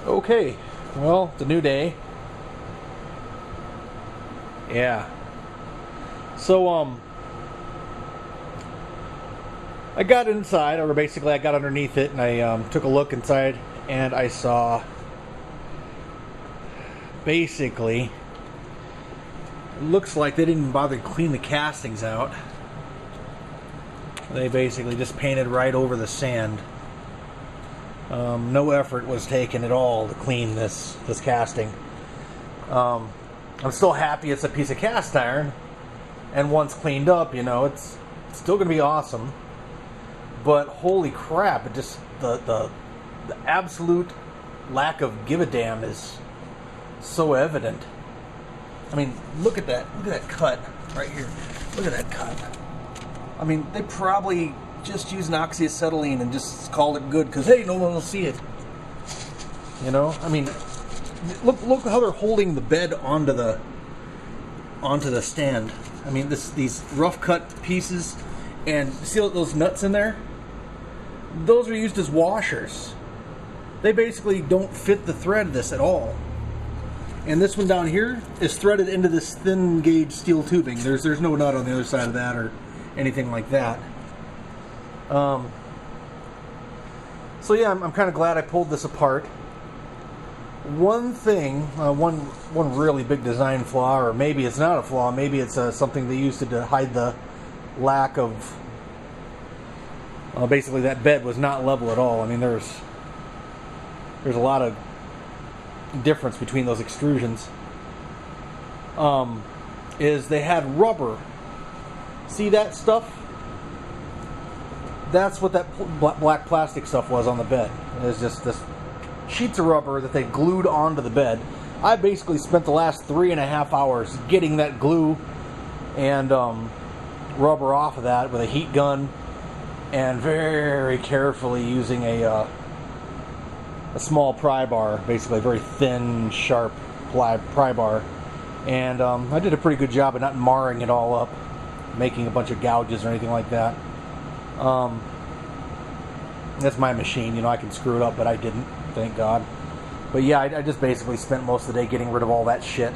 Okay, well, it's a new day. Yeah. So, I got inside, or basically I got underneath it, and I took a look inside, and I saw basically it looks like they didn't even bother to clean the castings out. They basically just painted right over the sand. No effort was taken at all to clean this casting. I'm still happy it's a piece of cast iron, and once cleaned up, you know, it's still going to be awesome. But holy crap! It just the absolute lack of give a damn is so evident. I mean, look at that! Look at that cut right here. Look at that cut. I mean, they probably just used an oxyacetylene and just called it good because hey, no one will see it. You know, I mean, look how they're holding the bed onto the stand. I mean, these rough cut pieces, and see those nuts in there? Those are used as washers. They basically don't fit the thread of this at all. And this one down here is threaded into this thin gauge steel tubing. There's no nut on the other side of that or anything like that. So yeah, I'm kind of glad I pulled this apart. One thing, one really big design flaw, or maybe it's not a flaw, maybe it's something they used to hide the lack of. Basically, that bed was not level at all. I mean, there's a lot of difference between those extrusions. Is they had rubber. See that stuff? That's what that black plastic stuff was on the bed. It was just this sheets of rubber that they glued onto the bed. I basically spent the last 3.5 hours getting that glue and rubber off of that with a heat gun, and very carefully using a small pry bar, basically a very thin, sharp pry bar. And I did a pretty good job of not marring it all up, making a bunch of gouges or anything like that. That's my machine, you know, I can screw it up, but I didn't, thank God. But yeah, I just basically spent most of the day getting rid of all that shit.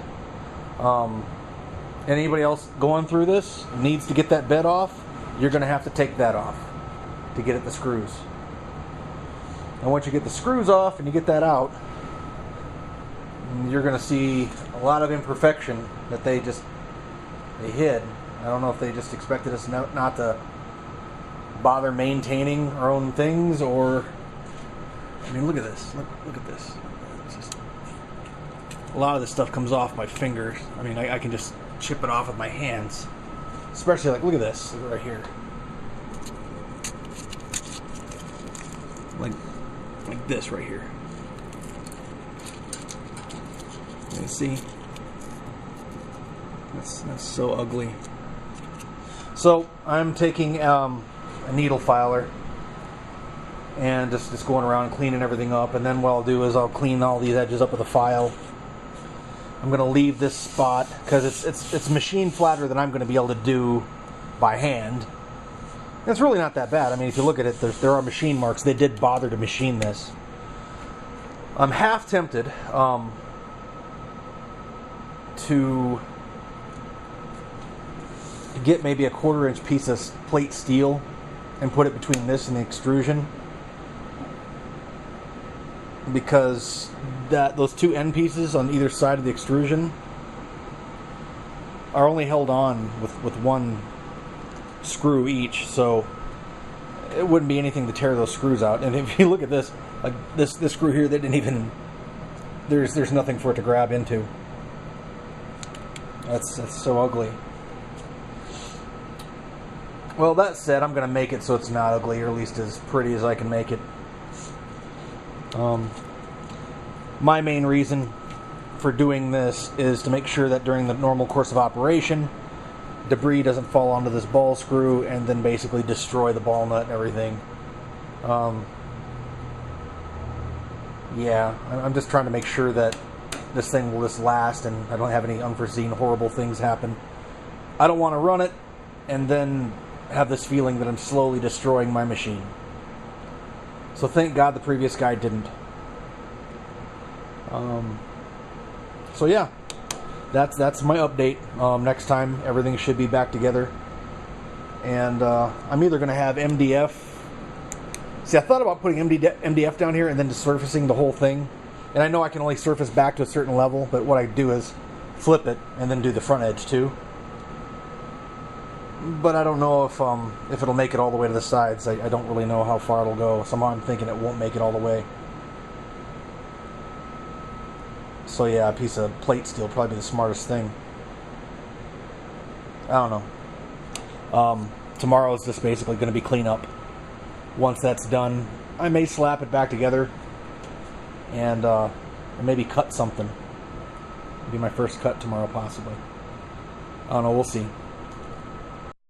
Anybody else going through this needs to get that bed off, you're going to have to take that off to get at the screws. And once you get the screws off and you get that out, you're going to see a lot of imperfection that they hid. I don't know if they just expected us not to bother maintaining our own things, or I mean, look at this. Look at this. It's just, a lot of this stuff comes off my fingers. I mean, I can just chip it off with my hands. Especially like, look at this, look right here. Like this right here. You see? That's so ugly. So I'm taking a needle filer and just going around and cleaning everything up, and then what I'll do is I'll clean all these edges up with a file. I'm going to leave this spot because it's machine flatter than I'm going to be able to do by hand. It's really not that bad. I mean, if you look at it, there are machine marks. They did bother to machine this. I'm half tempted to get maybe a 1/4 inch piece of plate steel and put it between this and the extrusion, because those two end pieces on either side of the extrusion are only held on with one screw each, so it wouldn't be anything to tear those screws out. And if you look at this, like this screw here, they didn't even, there's nothing for it to grab into. That's so ugly. Well, that said, I'm going to make it so it's not ugly, or at least as pretty as I can make it. My main reason for doing this is to make sure that during the normal course of operation, debris doesn't fall onto this ball screw and then basically destroy the ball nut and everything. Yeah, I'm just trying to make sure that this thing will just last and I don't have any unforeseen horrible things happen. I don't want to run it and then have this feeling that I'm slowly destroying my machine. So thank God the previous guy didn't. So yeah, that's my update. Next time everything should be back together, and I'm either going to have MDF. See, I thought about putting MDF down here and then just surfacing the whole thing, and I know I can only surface back to a certain level, but what I do is flip it and then do the front edge too. But I don't know if it'll make it all the way to the sides. I don't really know how far it'll go. Somehow I'm thinking it won't make it all the way. So yeah, a piece of plate steel would probably be the smartest thing. I don't know. Tomorrow is just basically going to be cleanup. Once that's done, I may slap it back together and maybe cut something. It'll be my first cut tomorrow, possibly. I don't know. We'll see.